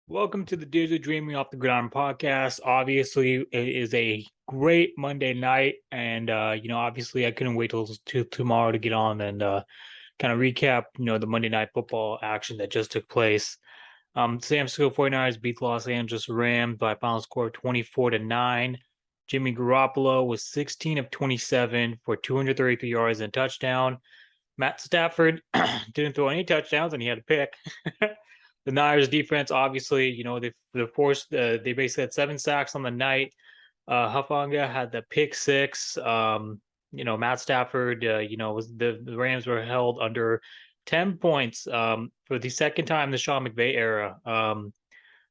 Welcome to the Digital Dreaming Off the Gridiron podcast. Obviously, it is a great Monday night, and obviously, I couldn't wait till tomorrow to get on and kind of recap, the Monday night football action that just took place. San Francisco 49ers beat the Los Angeles Rams by a final score of 24-9. Jimmy Garoppolo was 16 of 27 for 233 yards and a touchdown. Matt Stafford didn't throw any touchdowns, and he had a pick. The Niners defense, obviously, they forced they basically had 7 sacks on the night. Hufanga had the pick six. Matt Stafford, was the Rams were held under 10 points for the second time in the Sean McVay era.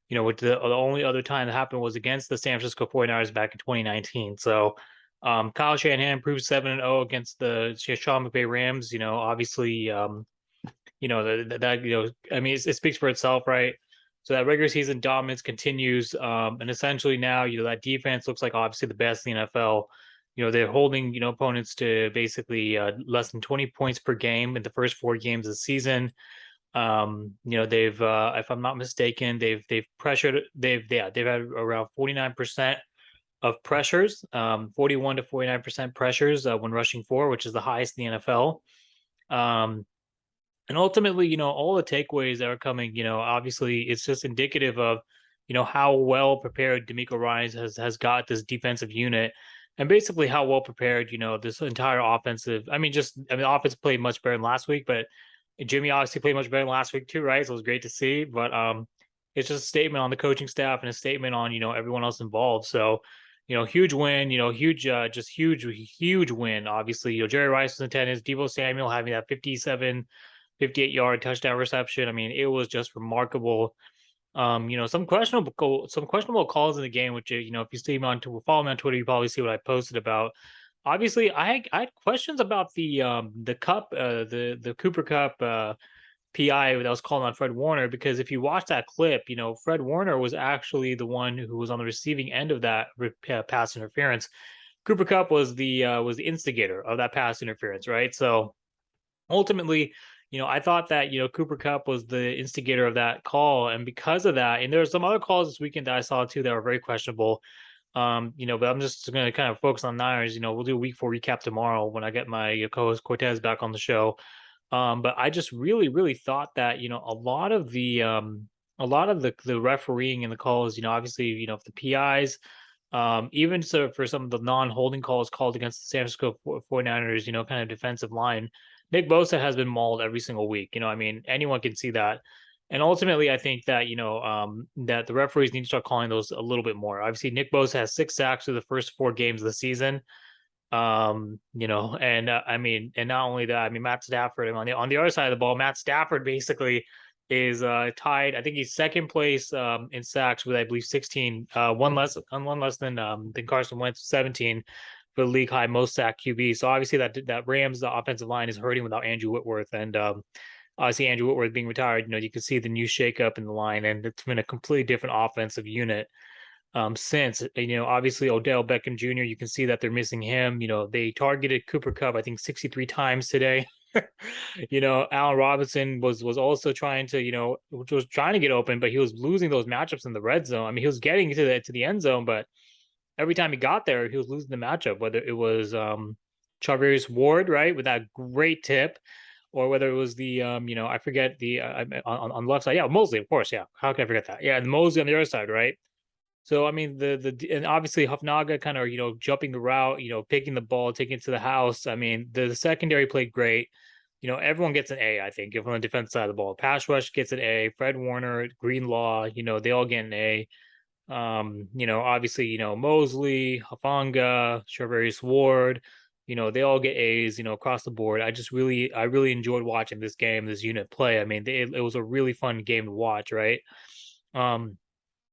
With the only other time that happened was against the San Francisco 49ers back in 2019. So Kyle Shanahan improved 7-0 against the Sean McVay Rams. Obviously, I mean, it speaks for itself, right? So that regular season dominance continues, and essentially now, that defense looks like obviously the best in the NFL. They're holding opponents to basically less than 20 points per game in the first 4 games of the season. They've if I'm not mistaken, they've pressured they've had around 49% of pressures, 41 to 49% pressures when rushing for, which is the highest in the NFL. Um, and ultimately, all the takeaways that are coming, obviously it's just indicative of, how well prepared D'Amico Ryan has got this defensive unit, and basically how well prepared, this entire offensive. Offense played much better than last week, but Jimmy obviously played much better than last week too, right? So it was great to see. But it's just a statement on the coaching staff and a statement on, everyone else involved. So, huge win, just huge win. Obviously, Jerry Rice was in attendance, Devo Samuel having that 58-yard touchdown reception. I mean, it was just remarkable. Some questionable calls in the game, which if you see me follow me on Twitter, you probably see what I posted about. Obviously, I had questions about the cup, the Cooper Cup PI that was called on Fred Warner, because if you watch that clip, Fred Warner was actually the one who was on the receiving end of that pass interference. Cooper Cup was the instigator of that pass interference, right? So ultimately, I thought that, Cooper Cup was the instigator of that call. And because of that, and there were some other calls this weekend that I saw too that were very questionable. But I'm just going to kind of focus on Niners. We'll do a week 4 recap tomorrow when I get my co-host Cortez back on the show. But I just really, really thought that, a lot of the refereeing and the calls, obviously, the PIs, even so for some of the non-holding calls called against the San Francisco 49ers, kind of defensive line, Nick Bosa has been mauled every single week. I mean, anyone can see that. And ultimately, I think that, that the referees need to start calling those a little bit more. Obviously, Nick Bosa has 6 sacks through the first 4 games of the season. And not only that, I mean, Matt Stafford, on the other side of the ball, Matt Stafford basically is tied. I think he's second place in sacks with, I believe, 16, one less than Carson Wentz, 17 for the league high most sack QB. So obviously that Rams the offensive line is hurting without Andrew Whitworth, and obviously Andrew Whitworth being retired, you can see the new shakeup in the line, and it's been a completely different offensive unit since. Obviously Odell Beckham Jr., you can see that they're missing him. They targeted Cooper Cup, I think, 63 times today. Allen Robinson was also trying to, which was trying to get open, but he was losing those matchups in the red zone. I mean, he was getting to the end zone, but every time he got there, he was losing the matchup, whether it was Charvarius Ward, right, with that great tip, or whether it was the I forget the on the left side. Yeah, Mosley, of course. Yeah. How can I forget that? Yeah, and Mosley on the other side, right? So I mean and obviously Hufnaga kind of jumping the route, picking the ball, taking it to the house. I mean the secondary played great. Everyone gets an A, I think, if on the defense side of the ball. Pass rush gets an A. Fred Warner, Greenlaw, they all get an A. Obviously, Mosley, Hafanga, Charvarius Ward, they all get A's, across the board. I really enjoyed watching this game, this unit play. I mean, it was a really fun game to watch, right? Um,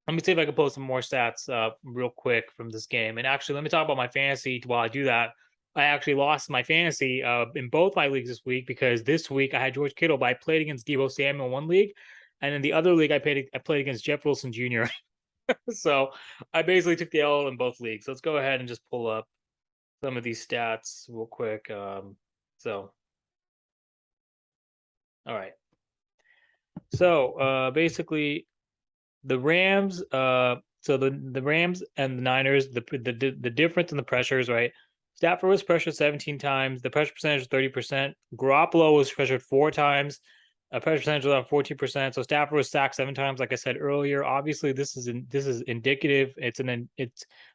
Let me see if I can post some more stats real quick from this game. And actually, let me talk about my fantasy while I do that. I actually lost my fantasy in both my leagues this week, because this week I had George Kittle, but I played against Deebo Samuel in one league. And in the other league, I played against Jeff Wilson Jr. So I basically took the L in both leagues. So let's go ahead and just pull up some of these stats real quick. So, all right. So basically, the Rams, so the Rams and the Niners, the difference in the pressures, right? Stafford was pressured 17 times. The pressure percentage was 30%. Garoppolo was pressured 4 times. Pressure percentage was on 14%. So Stafford was sacked 7 times, like I said earlier. Obviously, this is indicative. It's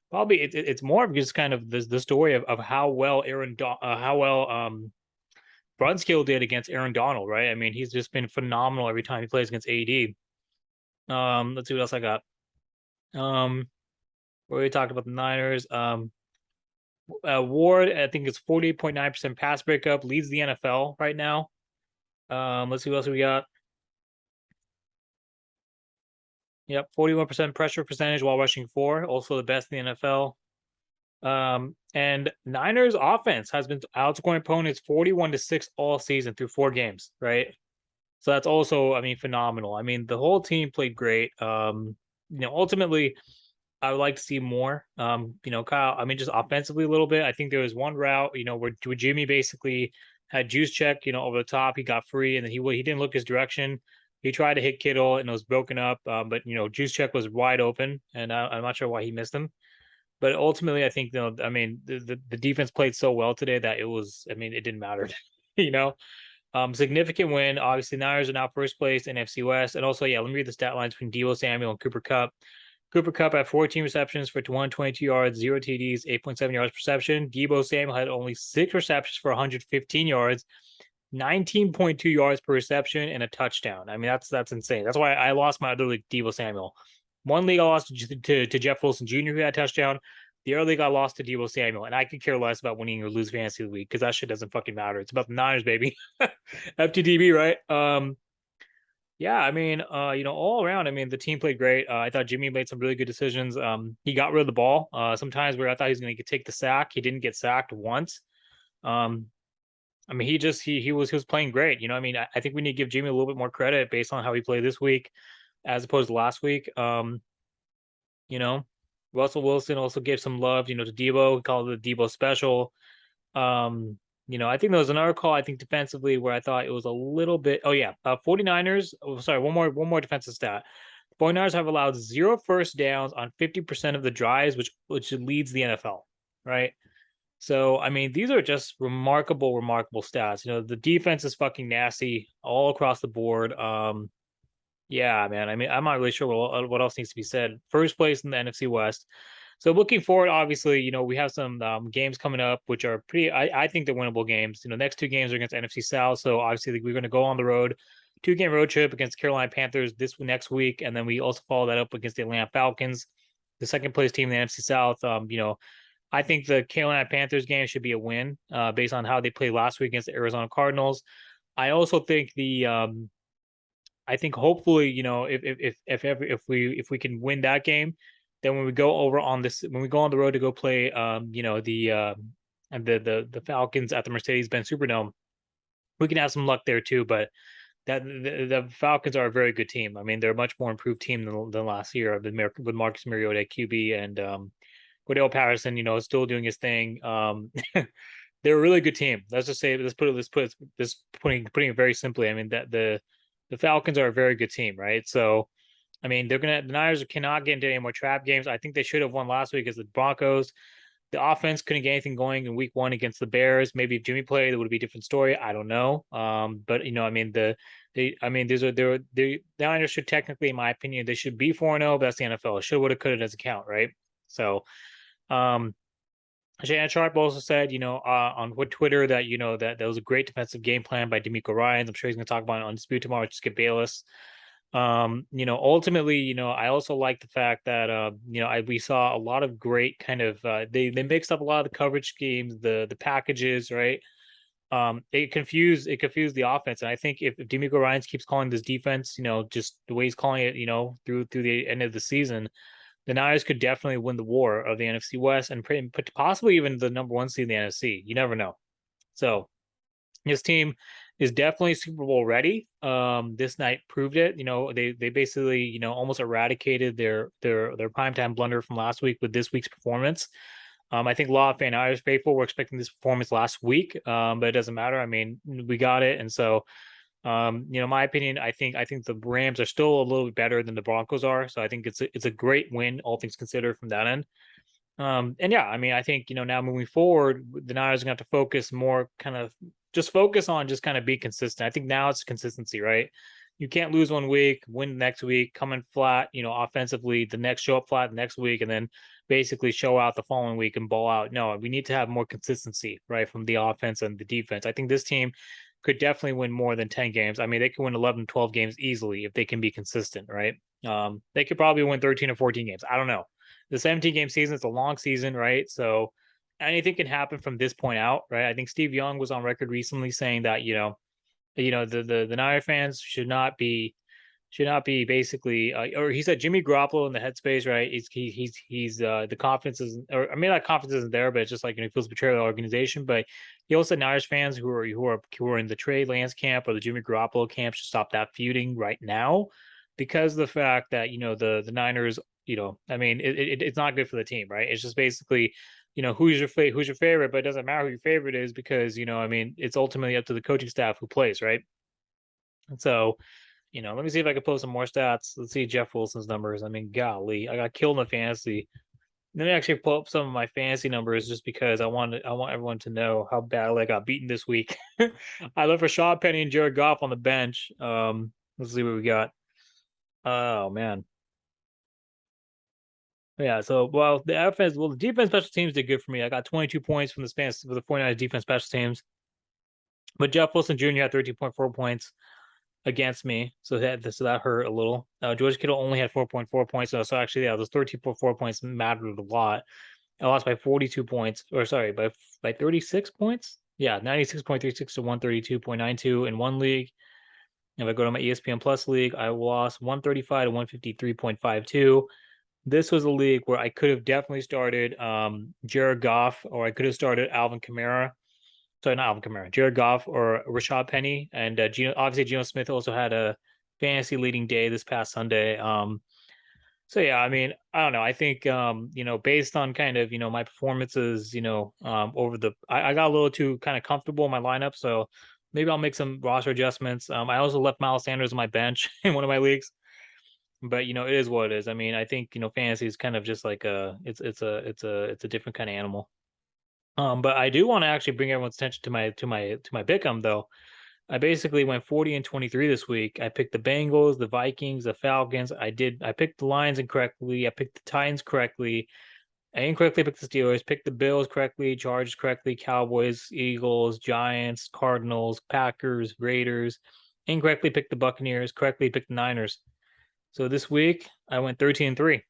probably it's more of just kind of the story of how well how well Brunskill did against Aaron Donald, right? I mean, he's just been phenomenal every time he plays against AD. Let's see what else I got. We already talked about the Niners. Ward, I think it's 48.9% pass breakup, leads the NFL right now. Let's see what else we got. Yep, 41% pressure percentage while rushing 4, also the best in the NFL. And Niners offense has been outscoring opponents 41-6 all season through 4 games, right? So that's also, I mean, phenomenal. I mean, the whole team played great. Ultimately, I would like to see more. Kyle, I mean, just offensively a little bit. I think there was one route, where Jimmy basically had juice check, over the top. He got free, and then he didn't look his direction. He tried to hit Kittle, and it was broken up. But juice check was wide open, and I'm not sure why he missed him. But ultimately, I think I mean, the defense played so well today that it was. I mean, it didn't matter. you know. Significant win. Obviously, Niners are now first place in NFC West. And also, yeah, let me read the stat lines between Deebo Samuel and Cooper Kupp. Cooper Kupp had 14 receptions for 122 yards, 0 TDs, 8.7 yards per reception. Deebo Samuel had only 6 receptions for 115 yards, 19.2 yards per reception, and a touchdown. I mean, that's insane. That's why I lost my other league, Deebo Samuel. One league I lost to Jeff Wilson Jr., who had a touchdown. The other league I lost to Deebo Samuel, and I could care less about winning or lose fantasy league because that shit doesn't fucking matter. It's about the Niners, baby. FTDB, right? Yeah, I mean, all around, I mean, the team played great. I thought Jimmy made some really good decisions. He got rid of the ball. Sometimes where I thought he was going to take the sack, he didn't get sacked once. I mean, he was playing great. I mean, I think we need to give Jimmy a little bit more credit based on how he played this week, as opposed to last week. You know, Russell Wilson also gave some love, to Deebo. He called it the Deebo special. I think there was another call, I think defensively, where I thought it was a little bit. Oh yeah, 49ers. Oh, sorry, one more defensive stat. 49ers have allowed 0 first downs on 50% of the drives, which leads the NFL, right? So I mean, these are just remarkable stats. The defense is fucking nasty all across the board. Yeah, man. I mean, I'm not really sure what else needs to be said. First place in the NFC West. So looking forward, obviously, we have some games coming up, which are pretty. I think they're winnable games. Next 2 games are against NFC South. So obviously, we're going to go on the road, 2-game road trip against Carolina Panthers this next week, and then we also follow that up against the Atlanta Falcons, the second place team in the NFC South. I think the Carolina Panthers game should be a win, based on how they played last week against the Arizona Cardinals. I also think I think hopefully, if we can win that game, then when we go on the road to go play, the Falcons at the Mercedes-Benz Superdome, we can have some luck there too. But the Falcons are a very good team. I mean, they're a much more improved team than last year with Marcus Mariota at QB and Cordell Patterson, still doing his thing. They're a really good team. Let's just say, putting it very simply. I mean, that the Falcons are a very good team, right? So, I mean, the Niners cannot get into any more trap games. I think they should have won last week as the Broncos. The offense couldn't get anything going in week 1 against the Bears. Maybe if Jimmy played, it would be a different story. I don't know. But I mean, the Niners should technically, in my opinion, they should be 4-0, but that's the NFL. Should, would have, could have doesn't count, right? So, Shannon Sharp also said, on Twitter that, that was a great defensive game plan by D'Amico Ryans. I'm sure he's going to talk about it on Dispute tomorrow, just Skip Bayless. Ultimately, I also like the fact that, we saw a lot of great kind of, they mixed up a lot of the coverage schemes, the packages, right? It confused the offense. And I think if D'Amico Ryans keeps calling this defense, just the way he's calling it, through the end of the season, the Niners could definitely win the war of the NFC West and possibly even the number 1 seed in the NFC. You never know. So his team is definitely Super Bowl ready. This night proved it. They basically, almost eradicated their primetime blunder from last week with this week's performance. I think a lot of Niners faithful were expecting this performance last week, but it doesn't matter. I mean, we got it, and so My opinion, I think the Rams are still a little bit better than the Broncos are. So I think it's a great win, all things considered, from that end. And yeah, I mean, I think now moving forward, the Niners are going to have to focus more, kind of just focus on just kind of be consistent. I think now it's consistency, right? You can't lose one week, win the next week, come in flat, offensively, the next show up flat the next week, and then basically show out the following week and ball out. No, we need to have more consistency, right, from the offense and the defense. I think this team could definitely win more than 10 games. I mean, they can win 11, 12 games easily if they can be consistent, right? They could probably win 13 or 14 games. I don't know. The 17-game season is a long season, right? So anything can happen from this point out, right? I think Steve Young was on record recently saying that the Niner fans should not be basically, or he said Jimmy Garoppolo in the headspace, right? He's the confidence isn't, or I mean, not confidence isn't there, but it's just like he feels betrayed by the organization. But he also said Niners fans who are in the Trey Lance camp or the Jimmy Garoppolo camp should stop that feuding right now, because of the fact that the Niners, I mean, it's not good for the team, right? It's just basically, who's your favorite, but it doesn't matter who your favorite is, because I mean, it's ultimately up to the coaching staff who plays, right? And so, let me see if I can post some more stats. Let's see Jeff Wilson's numbers. I mean, golly, I got killed in the fantasy. Let me actually pull up some of my fantasy numbers, just because I want everyone to know how badly I got beaten this week. I left Rashad Penny and Jared Goff on the bench. Let's see what we got. Oh man. Yeah, so the defense special teams did good for me. I got 22 points from the 49ers defense special teams. But Jeff Wilson Jr. had 13.4 points against me, so that hurt a little. George Kittle only had 4.4 points, so actually, yeah, those 13.4 points mattered a lot. I lost by 42 points, or sorry, by 36 points. Yeah, 96.36 to 132.92 in one league. If I go to my ESPN Plus league, I lost 135 to 153.52. This was a league where I could have definitely started Jared Goff, or I could have started Alvin Kamara. Sorry, not Alvin Kamara, Jared Goff or Rashad Penny, and obviously Geno Smith also had a fantasy leading day this past Sunday. So yeah, I mean, I don't know. I think based on kind of my performances, over I got a little too kind of comfortable in my lineup, so maybe I'll make some roster adjustments. I also left Miles Sanders on my bench in one of my leagues, but it is what it is. I mean, I think fantasy is kind of just like it's a different kind of animal. But I do want to actually bring everyone's attention to my pick'em though. I basically went 40 and 23 this week. I picked the Bengals, the Vikings, the Falcons. I picked the Lions incorrectly. I picked the Titans correctly. I incorrectly picked the Steelers, picked the Bills correctly, Chargers correctly, Cowboys, Eagles, Giants, Cardinals, Packers, Raiders. Incorrectly picked the Buccaneers, correctly picked the Niners. So this week I went 13 and 3.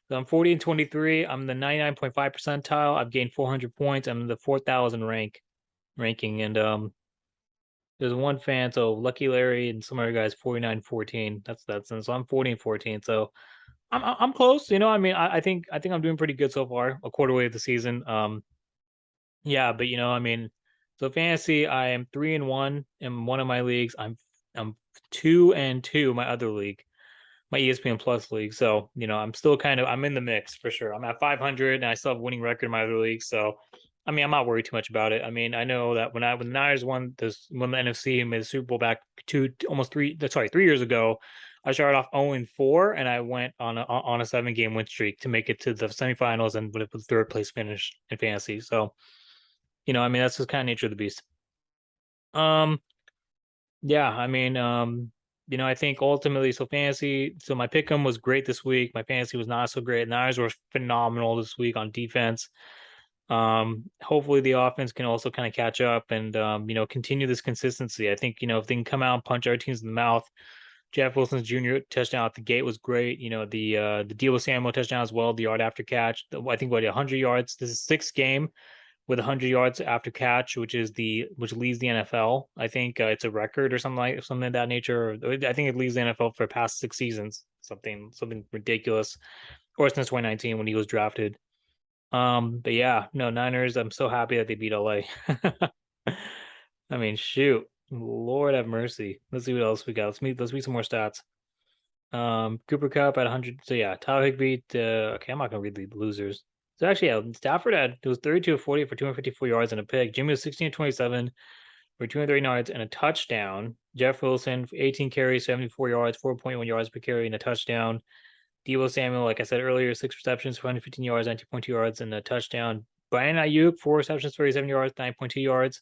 So I'm 40 and 23. I'm the 99.5 percentile. I've gained 400 points. I'm in the 4,000 ranking. And there's one fan, so Lucky Larry and some other guys 49-14. That's and so I'm 40 and 14. So I'm close. I mean, I think I'm doing pretty good so far, a quarter way of the season. Yeah, but I mean, so fantasy, I am 3-1 in one of my leagues. I'm 2-2 my other league, my ESPN Plus league. So, I'm in the mix for sure. I'm at 500 and I still have a winning record in my other league. So, I mean, I'm not worried too much about it. I mean, I know that when the Niners won the NFC and made the Super Bowl back almost 3 years ago, I started off 0-4 and I went on a 7-game win streak to make it to the semifinals and with a third place finish in fantasy. So, I mean, that's just kind of nature of the beast. Um, yeah, I mean, I think ultimately, so my pick'em was great this week. My fantasy was not so great. Niners were phenomenal this week on defense. Hopefully the offense can also kind of catch up and continue this consistency. I think, if they can come out and punch our teams in the mouth. Jeff Wilson's junior touchdown at the gate was great. The Deebo Samuel touchdown as well, the yard after catch. I think 100 yards. This is sixth game with 100 yards after catch, which leads the NFL. I think it's a record or something of that nature. I think it leads the NFL for past 6 seasons, something ridiculous, or since 2019 when he was drafted. But yeah, no Niners. I'm so happy that they beat LA. I mean, shoot, Lord have mercy. Let's see what else we got. Let's meet some more stats. Cooper Cup at 100. So yeah, Tyler Higbee. Okay, I'm not gonna read the losers. So actually, yeah, Stafford it was 32 of 40 for 254 yards and a pick. Jimmy was 16 of 27 for 230 yards and a touchdown. Jeff Wilson, 18 carries, 74 yards, 4.1 yards per carry, and a touchdown. Deebo Samuel, like I said earlier, 6 receptions, 115 yards, 19.2 yards, and a touchdown. Brian Ayuk, 4 receptions, 37 yards, 9.2 yards,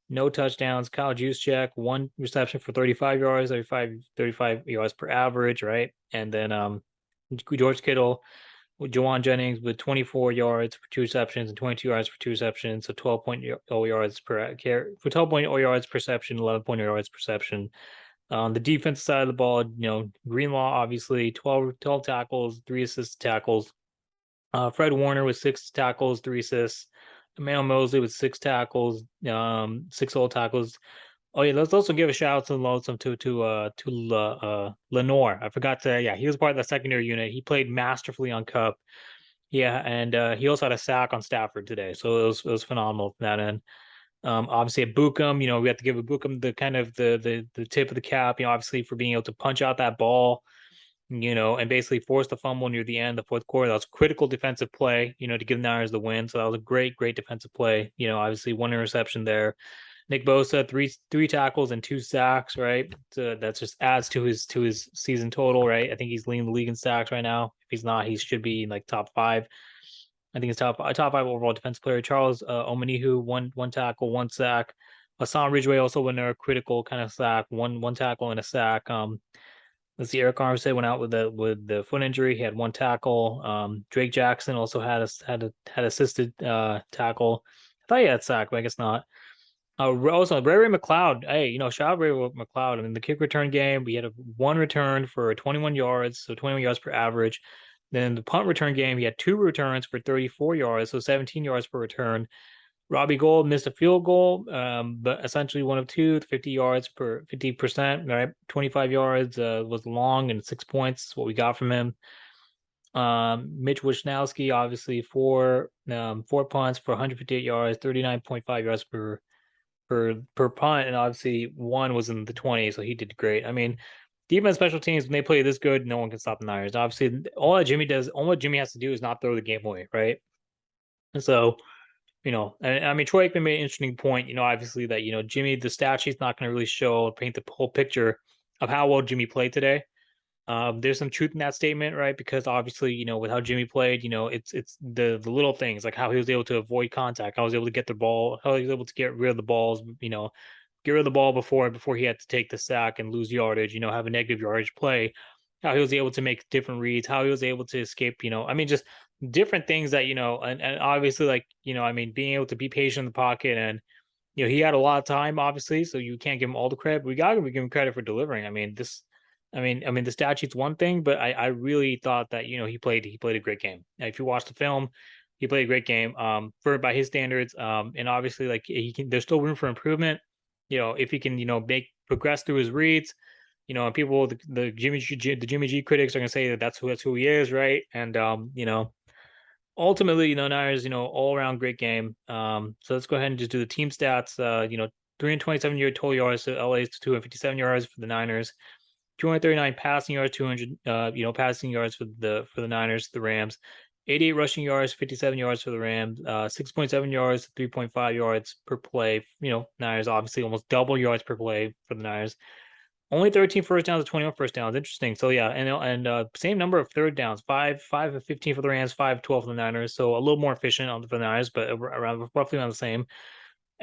no touchdowns. Kyle Juszczyk, 1 reception for 35 yards, 35 yards per average, right? And then George Kittle, Jawan Jennings with 24 yards for 2 receptions and 22 yards for 2 receptions, so 12.0 yards per carry for 12.0 yards per reception, 11.0 yards per reception. On the defense side of the ball, Greenlaw obviously 12 tackles, 3 assist tackles. Fred Warner with 6 tackles, 3 assists. Emmanuel Mosley with 6 tackles, 6 tackles. Oh yeah, let's also give a shout out to Lonesome to Lenore. I forgot to, yeah, he was part of the secondary unit. He played masterfully on Cup. Yeah, and he also had a sack on Stafford today, so it was phenomenal from that end. Obviously at Bucum, we have to give Bucum the kind of the tip of the cap, obviously for being able to punch out that ball, and basically force the fumble near the end, the fourth quarter. That was critical defensive play, to give the Niners the win. So that was a great, great defensive play. Obviously 1 interception there. Nick Bosa, three tackles and 2 sacks, right? So that just adds to his season total, right? I think he's leading the league in sacks right now. If he's not, he should be in like top 5. I think he's top 5 overall defensive player. Charles Omenihu, one tackle, 1 sack. Hassan Ridgeway also went a critical kind of sack, one tackle and a sack. Let's see, Eric Armstead went out with the foot injury. He had 1 tackle. Drake Jackson also had assisted tackle. I thought he had sack, but I guess not. Also, Ray McLeod. Hey, shout out Ray McLeod. I mean, the kick return game, we had 1 return for 21 yards, so 21 yards per average. Then the punt return game, he had 2 returns for 34 yards, so 17 yards per return. Robbie Gould missed a field goal, but essentially 1 of 2, 50 yards per 50%, right? 25 yards was long and 6 points, what we got from him. Mitch Wishnowsky, obviously, 4 punts for 158 yards, 39.5 yards per punt, and obviously 1 was in the 20, so he did great. I mean, defense special teams, when they play this good, no one can stop the Niners. Obviously, all what Jimmy has to do is not throw the game away, right? And so, and I mean, Troy Aikman made an interesting point, obviously that, Jimmy, the stat sheet's not going to really show or paint the whole picture of how well Jimmy played today. There's some truth in that statement, right? Because obviously, with how Jimmy played, it's the little things, like how he was able to avoid contact, how he was able to get the ball, how he was able to get rid of the balls, get rid of the ball before he had to take the sack and lose yardage, have a negative yardage play, how he was able to make different reads, how he was able to escape, I mean, just different things that, and obviously, like, I mean, being able to be patient in the pocket, and he had a lot of time, obviously, so you can't give him all the credit. But we got to give him credit for delivering. I mean, the stat sheet's one thing, but I really thought that, he played a great game. Now, if you watch the film, he played a great game, by his standards. And obviously, like, there's still room for improvement. If he can, progress through his reads, and people, the Jimmy G critics are gonna say that that's who he is, right? And ultimately, Niners, all around great game. So let's go ahead and just do the team stats. 327 year total yards, so LA's 257 yards for the Niners. 239 passing yards, 200 passing yards for the Niners, the Rams. 88 rushing yards, 57 yards for the Rams. 6.7 yards, 3.5 yards per play. Niners obviously almost double yards per play for the Niners. Only 13 first downs to 21 first downs. Interesting. So yeah, and same number of third downs. 5 of 15 for the Rams, 5 of 12 for the Niners. So a little more efficient for the Niners, but around roughly around the same.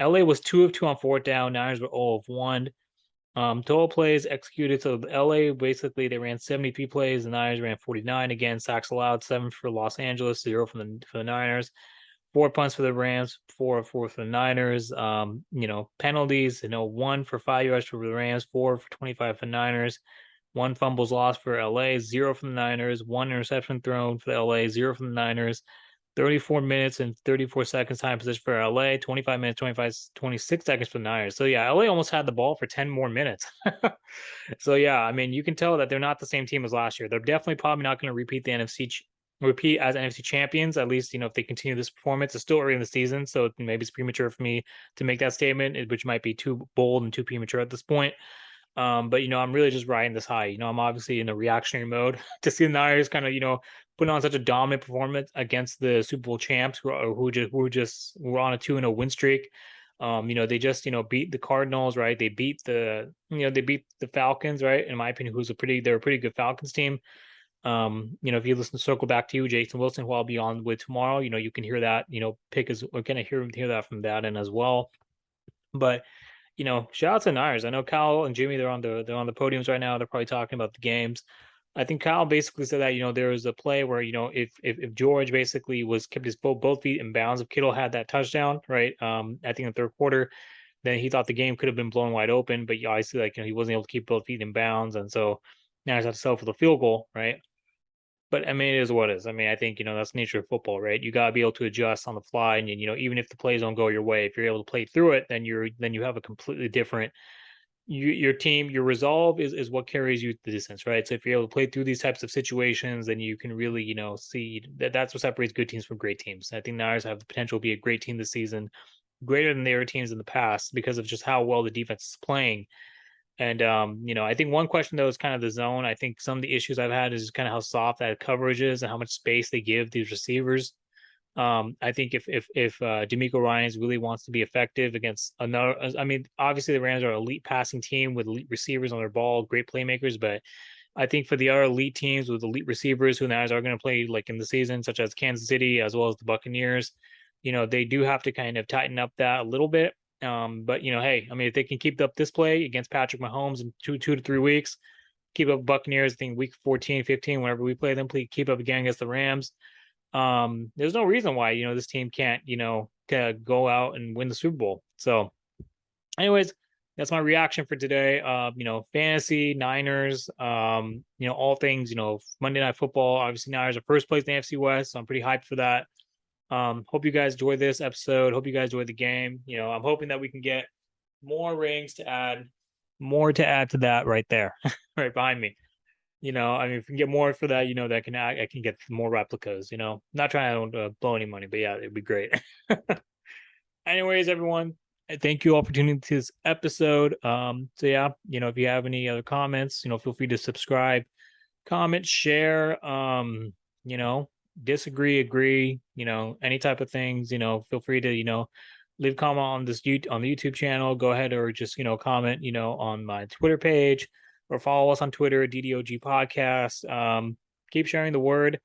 LA was 2 of 2 on fourth down. Niners were 0 of 1. Total plays executed. So LA, basically, they ran 73 plays. The Niners ran 49. Again, sacks allowed, 7 for Los Angeles, 0 for the Niners. 4 punts for the Rams, 4 for the Niners. Penalties, 1 for 5 yards for the Rams, 4 for 25 for the Niners. 1 fumbles lost for LA, 0 for the Niners. 1 interception thrown for the LA, 0 for the Niners. 34 minutes and 34 seconds time position for LA, 25 minutes, 26 seconds for the Niners. So yeah, LA almost had the ball for 10 more minutes. So yeah, I mean, you can tell that they're not the same team as last year. They're definitely probably not going to repeat as NFC champions, at least, if they continue this performance. It's still early in the season, so maybe it's premature for me to make that statement, which might be too bold and too premature at this point. But I'm really just riding this high. I'm obviously in a reactionary mode to see the Niners kind of, putting on such a dominant performance against the Super Bowl champs who were on a 2-0 win streak. They just, beat the Cardinals, right? They beat they beat the Falcons, right? In my opinion, they're a pretty good Falcons team. If you listen to Circle Back to You, Jason Wilson, who I'll be on with tomorrow, you can hear that, pick is we're gonna hear that from that end as well. But shout out to Niners. I know Kyle and Jimmy, they're on the podiums right now. They're probably talking about the games. I think Kyle basically said that there was a play where if George basically was kept his both feet in bounds, if Kittle had that touchdown, right? I think in the third quarter, then he thought the game could have been blown wide open, but obviously he wasn't able to keep both feet in bounds, and so Niners had to settle for the field goal, right? But I mean, it is what it is. I mean, I think that's the nature of football, right? You gotta be able to adjust on the fly, and even if the plays don't go your way, if you're able to play through it, then you have a completely different your team. Your resolve is what carries you the distance, right? So if you're able to play through these types of situations, then you can really see that's what separates good teams from great teams. I think Niners have the potential to be a great team this season, greater than their teams in the past because of just how well the defense is playing. And I think one question though is kind of the zone. I think some of the issues I've had is kind of how soft that coverage is and how much space they give these receivers. I think if D'Amico Ryans really wants to be effective against another, I mean, obviously the Rams are an elite passing team with elite receivers on their ball, great playmakers, but I think for the other elite teams with elite receivers who now are going to play like in the season, such as Kansas City as well as the Buccaneers, they do have to kind of tighten up that a little bit. But hey, I mean, if they can keep up this play against Patrick Mahomes in 2 to 3 weeks, keep up Buccaneers, I think week 14, 15, whenever we play them, please keep up again against the Rams. There's no reason why, this team can't, go out and win the Super Bowl. So, anyways, that's my reaction for today. Fantasy, Niners, all things, Monday Night Football. Obviously, Niners are first place in the AFC West, so I'm pretty hyped for that. Hope you guys enjoy this episode. Hope you guys enjoy the game. I'm hoping that we can get more rings to add, more to add to that right there, right behind me. I mean, if we can get more for that, that I can get more replicas. Not trying to blow any money, but yeah, it'd be great. Anyways, everyone, thank you all for tuning to this episode. So yeah, if you have any other comments, feel free to subscribe, comment, share. Disagree, agree, any type of things. Feel free to leave a comment on on the YouTube channel. Go ahead or just comment on my Twitter page or follow us on Twitter, DDOG Podcast. Keep sharing the word,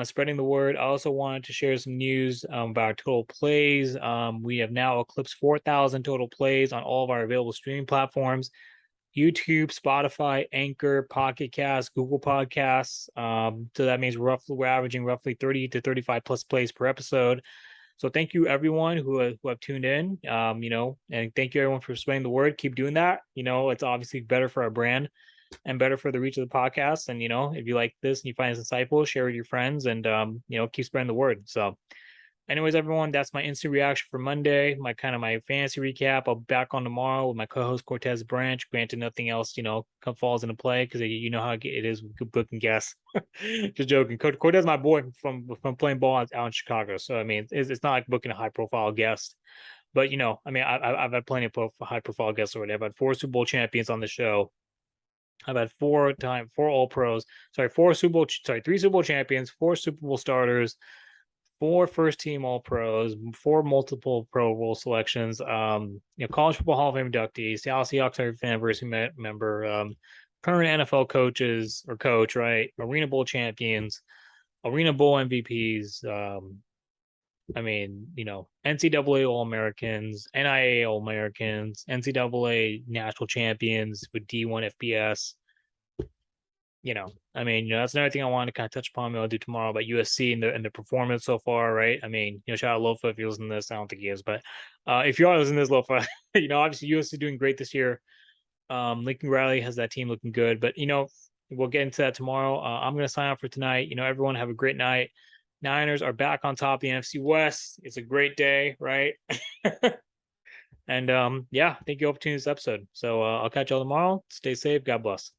spreading the word. I also wanted to share some news about total plays. We have now eclipsed 4,000 total plays on all of our available streaming platforms: YouTube, Spotify, Anchor, Pocket Cast, Google Podcasts. So that means we're averaging roughly 30 to 35 plus plays per episode. So thank you everyone who have tuned in. And thank you everyone for spreading the word. Keep doing that. It's obviously better for our brand and better for the reach of the podcast. And if you like this and you find it insightful, share with your friends and keep spreading the word. So anyways, everyone, that's my instant reaction for Monday. My fantasy recap. I'll be back on tomorrow with my co-host Cortez Branch. Granted, nothing else, falls into play because you know how it is with book and guess. Just joking. Cortez, my boy from playing ball out in Chicago. So I mean, it's not like booking a high profile guest. But I mean, I've had plenty of high profile guests already. I've had 4 Super Bowl champions on the show. I've had 4 All Pros. Sorry, 3 Super Bowl champions, 4 Super Bowl starters, 4 first team All Pros, 4 multiple Pro Bowl selections, College Football Hall of Fame inductees, Seattle Seahawks anniversary member, current NFL coach, right? Arena Bowl champions, Arena Bowl MVPs. I mean, NCAA All Americans, NIA All Americans, NCAA national champions with D1 FBS. I mean, that's another thing I wanted to kind of touch upon. I'll do tomorrow about USC and the performance so far, right? I mean, shout out Lofa if you're listening to this. I don't think he is, but if you are listening to this, Lofa, obviously USC doing great this year. Lincoln Riley has that team looking good, but we'll get into that tomorrow. I'm gonna sign off for tonight. Everyone have a great night. Niners are back on top of the NFC West. It's a great day, right? And yeah, thank you all for tuning this episode. So I'll catch y'all tomorrow. Stay safe. God bless.